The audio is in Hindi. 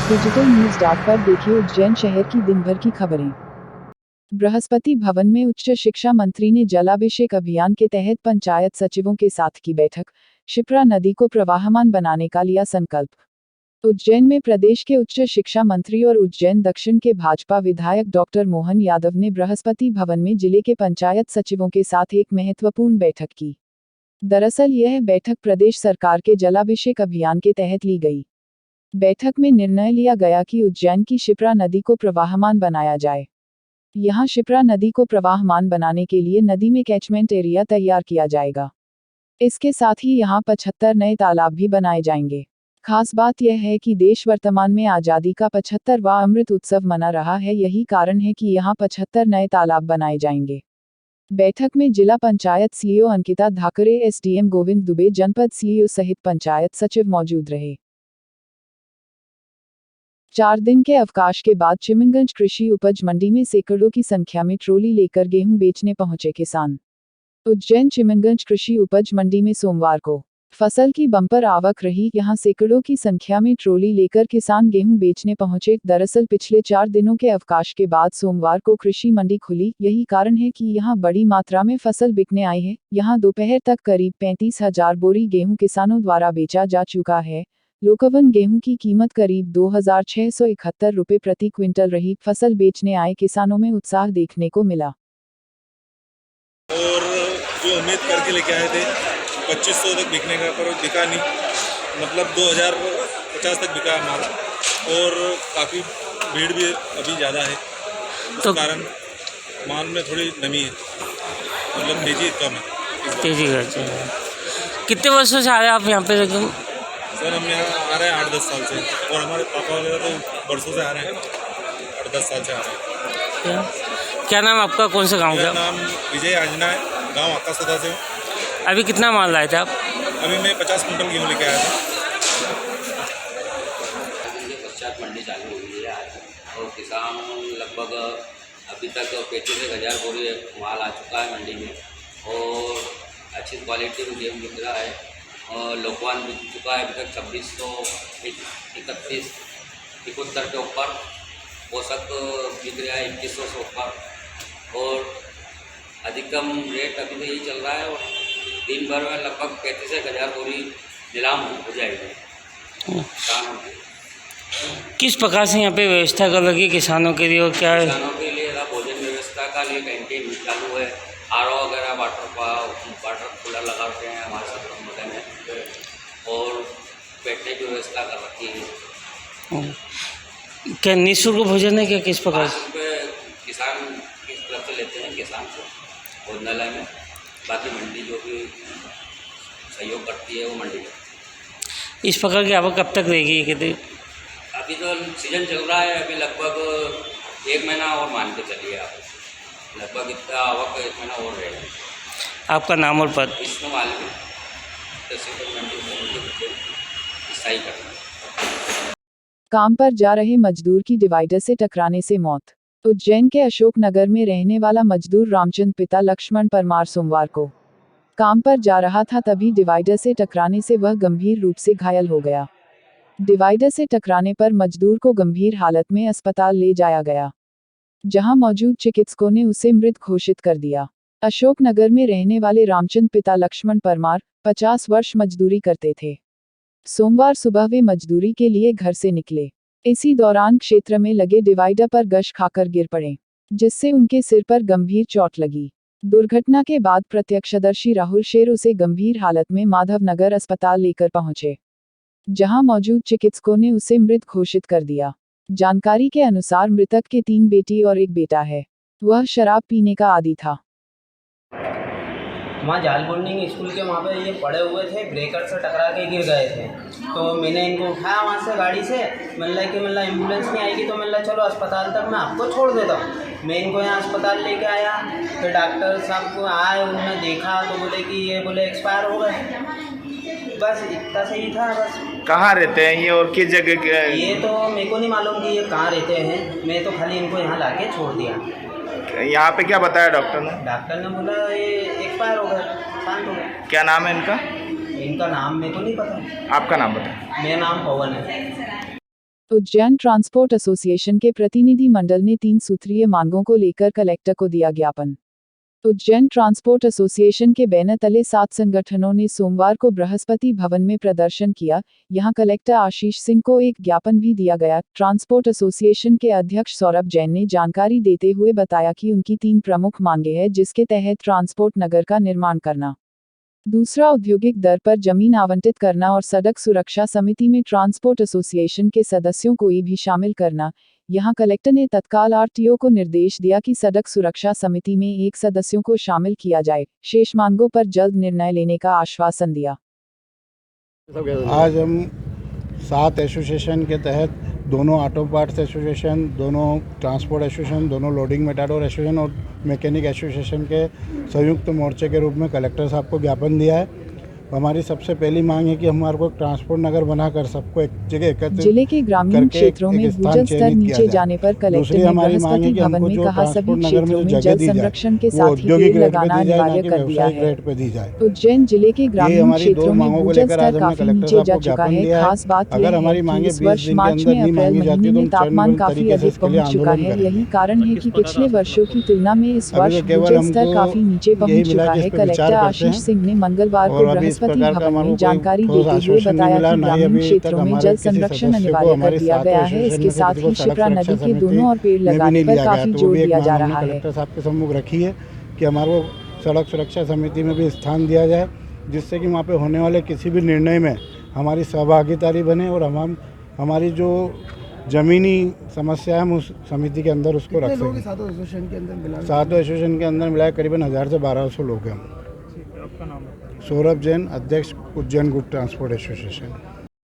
डिजिटल न्यूज डॉट पर देखिए उज्जैन शहर की दिन भर की खबरें। बृहस्पति भवन में उच्च शिक्षा मंत्री ने जलाभिषेक अभियान के तहत पंचायत सचिवों के साथ की बैठक। शिप्रा नदी को प्रवाहमान बनाने का लिया संकल्प। उज्जैन में प्रदेश के उच्च शिक्षा मंत्री और उज्जैन दक्षिण के भाजपा विधायक डॉक्टर मोहन यादव ने बृहस्पति भवन में जिले के पंचायत सचिवों के साथ एक महत्वपूर्ण बैठक की। दरअसल यह बैठक प्रदेश सरकार के जलाभिषेक अभियान के तहत ली गई। बैठक में निर्णय लिया गया कि उज्जैन की शिप्रा नदी को प्रवाहमान बनाया जाए। यहां शिप्रा नदी को प्रवाहमान बनाने के लिए नदी में कैचमेंट एरिया तैयार किया जाएगा। इसके साथ ही यहां 75 नए तालाब भी बनाए जाएंगे। खास बात यह है कि देश वर्तमान में आज़ादी का 75वां अमृत उत्सव मना रहा है, यही कारण है कि यहां 75 नए तालाब बनाए जाएंगे। बैठक में जिला पंचायत सीईओ अंकिता धाकरे, एसडीएम गोविंद दुबे, जनपद सीईओ सहित पंचायत सचिव मौजूद रहे। 4 दिन के अवकाश के बाद चिमनगंज कृषि उपज मंडी में सैकड़ों की संख्या में ट्रॉली लेकर गेहूं बेचने पहुंचे किसान। उज्जैन चिमनगंज कृषि उपज मंडी में सोमवार को फसल की बम्पर आवक रही। यहां सैकड़ों की संख्या में ट्रॉली लेकर किसान गेहूं बेचने पहुंचे। दरअसल पिछले 4 दिनों के अवकाश के बाद सोमवार को कृषि मंडी खुली, यही कारण है कि यहां बड़ी मात्रा में फसल बिकने आई है। यहां दोपहर तक करीब 35,000 बोरी गेहूं किसानों द्वारा बेचा जा चुका है। लोकवन गेहूं की कीमत करीब 2,671 रुपये प्रति क्विंटल रही। फसल बेचने आए किसानों में उत्साह देखने को मिला। और जो उम्मीद करके लेके आए थे 2500 तक बिकने का, पर बिका नहीं। मतलब 2050 तक बिका माल, और काफ़ी भीड़ भी अभी ज़्यादा है, तो कारण माल में थोड़ी नमी है, मतलब तेजी कम है। तेजी करते हैं। कितने वर्षों से आ रहे हैं आप यहाँ पे? सर हम यहाँ आ रहे हैं 8-10 साल से, और हमारे पापा वगैरह तो वर्षों से आ रहे हैं, 8-10 साल से आ रहे हैं। क्या नाम आपका, कौन सा गांव का? मेरा नाम विजय आजना है, गांव आकाशदा से हूँ। अभी कितना माल लाए थे आप? अभी मैं 50 कुंटल गेहूँ लेके आया था। पश्चात मंडी चालू हुई है आज, और किसान लगभग अभी तक 35,000 बोरी माल आ चुका है मंडी में, और अच्छी क्वालिटी में गेहूँ बिक रहा है। और लोकवान बिक चुका है अभी तक 2631 71 के ऊपर, पोषक बिक रहा है 2100 से ऊपर, और अधिकतम रेट अभी तो यही चल रहा है। और दिन भर में लगभग 35,000 बोरी नीलाम हो जाएगी। किस प्रकार से यहाँ पे व्यवस्था कर लगी किसानों के लिए, और क्या है? किसानों के लिए भोजन व्यवस्था का लिए कैंटीन चालू है, आरओ वगैरह, वाटर कूलर लगा रखे हैं हमारे सब मदन में, और बैठने की व्यवस्था कर रखी है। क्या निःशुल्क भोजन है, क्या किस प्रकार से? किसान की तरफ से लेते हैं, किसान से भोजनालय में, बाकी मंडी जो भी सहयोग करती है वो मंडी में। इस प्रकार की आवक कब तक रहेगी? कहते अभी तो सीजन चल रहा है, अभी लगभग 1 महीना और मान के चलिए आप, लगभग इतना आवक 1 महीना और रहेगा। आपका नाम और पद? विष्णु मालवी, तहसील मंडी स्थायी करना। काम पर जा रहे मजदूर की डिवाइडर से टकराने से मौत। उज्जैन के अशोकनगर में रहने वाला मजदूर रामचंद पिता लक्ष्मण परमार सोमवार को काम पर जा रहा था, तभी डिवाइडर से टकराने से वह गंभीर रूप से घायल हो गया। डिवाइडर से टकराने पर मजदूर को गंभीर हालत में अस्पताल ले जाया गया, जहां मौजूद चिकित्सकों ने उसे मृत घोषित कर दिया। अशोकनगर में रहने वाले रामचंद पिता लक्ष्मण परमार 50 वर्ष मजदूरी करते थे। सोमवार सुबह वे मजदूरी के लिए घर से निकले। इसी दौरान क्षेत्र में लगे डिवाइडर पर गश खाकर गिर पड़े, जिससे उनके सिर पर गंभीर चोट लगी। दुर्घटना के बाद प्रत्यक्षदर्शी राहुल शेर उसे गंभीर हालत में माधवनगर अस्पताल लेकर पहुंचे, जहां मौजूद चिकित्सकों ने उसे मृत घोषित कर दिया। जानकारी के अनुसार मृतक के 3 बेटी और 1 बेटा है। वह शराब पीने का आदी था। वहाँ जाल बोर्डिंग स्कूल के वहाँ पे ये पड़े हुए थे, ब्रेकर से टकरा के गिर गए थे। तो मैंने इनको उठाया वहाँ से गाड़ी से, मतलब एम्बुलेंस नहीं आएगी तो मतलब चलो अस्पताल तक मैं आपको छोड़ देता हूँ। मैं इनको यहाँ अस्पताल लेके आया, फिर डॉक्टर साहब को आए, उन्होंने देखा तो बोले कि ये एक्सपायर हो गए। बस इतना सही था। बस कहाँ रहते हैं ये और किस जगह के? ये तो मेरे को नहीं मालूम कि ये कहाँ रहते हैं, मैं तो खाली इनको यहाँ ला के छोड़ दिया। यहाँ पे क्या बताया डॉक्टर ने? डॉक्टर ने बोला ये एक्सपायर हो गए, शांत हो गए। क्या नाम है इनका? इनका नाम मेरे को नहीं पता। आपका नाम बताएं। मेरा नाम पवन है। उज्जैन ट्रांसपोर्ट एसोसिएशन के प्रतिनिधि मंडल ने 3 सूत्रीय मांगों को लेकर कलेक्टर को दिया ज्ञापन। उज्जैन ट्रांसपोर्ट एसोसिएशन के बैनर तले 7 संगठनों ने सोमवार को बृहस्पति भवन में प्रदर्शन किया। यहां कलेक्टर आशीष सिंह को एक ज्ञापन भी दिया गया। ट्रांसपोर्ट एसोसिएशन के अध्यक्ष सौरभ जैन ने जानकारी देते हुए बताया कि उनकी 3 प्रमुख मांगें हैं, जिसके तहत ट्रांसपोर्ट नगर का निर्माण करना, दूसरा औद्योगिक दर पर जमीन आवंटित करना और सड़क सुरक्षा समिति में ट्रांसपोर्ट एसोसिएशन के सदस्यों को भी शामिल करना। यहां कलेक्टर ने तत्काल आरटीओ को निर्देश दिया कि सड़क सुरक्षा समिति में 1 सदस्यों को शामिल किया जाए। शेष मांगों पर जल्द निर्णय लेने का आश्वासन दिया। आज हम 7 एसोसिएशन के तहत दोनों ऑटो पार्ट्स एसोसिएशन, दोनों ट्रांसपोर्ट एसोसिएशन, दोनों लोडिंग मेटाडोर एसोसिएशन और मैकेनिक एसोसिएशन के संयुक्त मोर्चे के रूप में कलेक्टर साहब को ज्ञापन दिया है। हमारी सबसे पहली मांग है कि हमारे को ट्रांसपोर्ट नगर बनाकर सबको एक जगह एकत्रित जिले के ग्रामीण क्षेत्रों में भूजल स्तर नीचे जाने पर कलेक्टर ने बृहस्पति भवन में कहा सभी क्षेत्रों में जल संरक्षण के साथ ही पेड़ लगाना अनिवार्य कर दिया है। उज्जैन जिले के ग्रामीण क्षेत्रों में भूजल स्तर काफी नीचे जा चुका है। खास बात यह है कि इस वर्ष मार्च में अप्रैल महीने में तापमान काफी अधिक पहुंच चुका है। यही कारण है कि पिछले वर्षों की तुलना में इस वर्ष भूजल स्तर काफी नीचे पहुंच चुका है। कलेक्टर आशीष सिंह ने मंगलवार को बृहस्पति भवन में जानकारी देते हुए बताया कि ग्रामीण क्षेत्रों में जल संरक्षण अनिवार्य कर दिया गया है। इसके साथ ही शिप्रा नदी के दोनों ओर पेड़ लगाने पर काफी जोर दिया जा रहा है। कलेक्टर साहब के सम्मुख रखी है कि हमारे को सड़क सुरक्षा समिति में भी स्थान दिया जाए, जिससे कि वहाँ पे होने वाले किसी भी निर्णय में हमारी सहभागिता बने और हम हमारी जो जमीनी समस्या है हम उस समिति के अंदर उसको रख सकें। 7 एसोसिएशन के अंदर मिलाए करीबन 1000 से 1200 लोग हैं। सौरभ जैन, अध्यक्ष उज्जैन गुड ट्रांसपोर्ट एसोसिएशन।